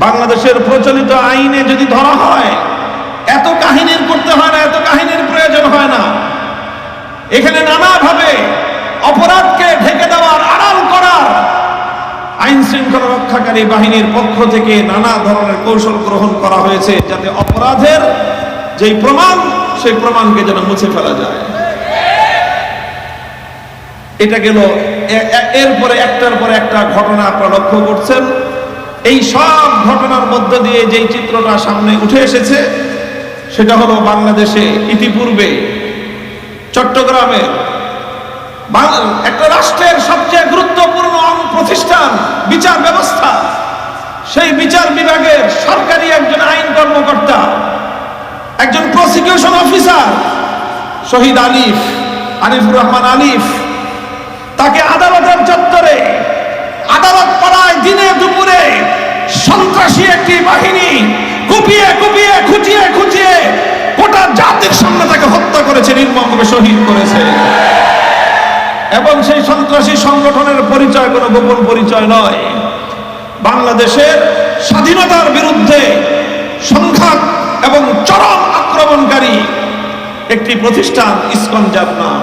বাংলাদেশের প্রচলিত আইনে যদি ধরা হয়, এত কাহিনীর করতে হয় না, এত কাহিনীর প্রয়োজন হয় না। এখানে নানাভাবে অপরাধকে ঢেকে দেওয়ার, আড়াল করার আইন শৃঙ্খলা রক্ষাকারী বাহিনীর পক্ষ থেকে নানা ধরনের কৌশল গ্রহণ করা হয়েছে, যাতে অপরাধের যেই প্রমাণ, সেই প্রমাণকে যেন মুছে ফেলা যায়। এটা গেল। এরপরে একটার পর একটা ঘটনা আপনারা লক্ষ্য করছেন। এই সব ঘটনার মধ্য দিয়ে যেই চিত্রটা সামনে উঠে এসেছে, সেটা হলো বাংলাদেশে ইতিপূর্বে চট্টগ্রামে একটা রাষ্ট্রের সবচেয়ে গুরুত্বপূর্ণ প্রতিষ্ঠান বিচার ব্যবস্থা, সেই বিচার বিভাগের সরকারি একজন আইন কর্মকর্তা, একজন প্রসিকিউশন অফিসার শহীদ আনিফুর রহমান আলিফ, তাকে আদালতের চত্বরে, আদালত পাড়ায় দিনে দুপুরে সন্ত্রাসী একটি বাহিনী কুপিয়ে কুপিয়ে, খুঁচিয়ে খুঁচিয়ে গোটা জাতির সামনে তাকে হত্যা করেছে, নির্মমভাবে শহীদ করেছে। এবং সেই সন্ত্রাসী সংগঠনের পরিচয় কোনো গোপন পরিচয় নয়। বাংলাদেশের স্বাধীনতার বিরুদ্ধে সংঘাত এবং চরম আক্রমণকারী একটি প্রতিষ্ঠান ইসকন, যার নাম।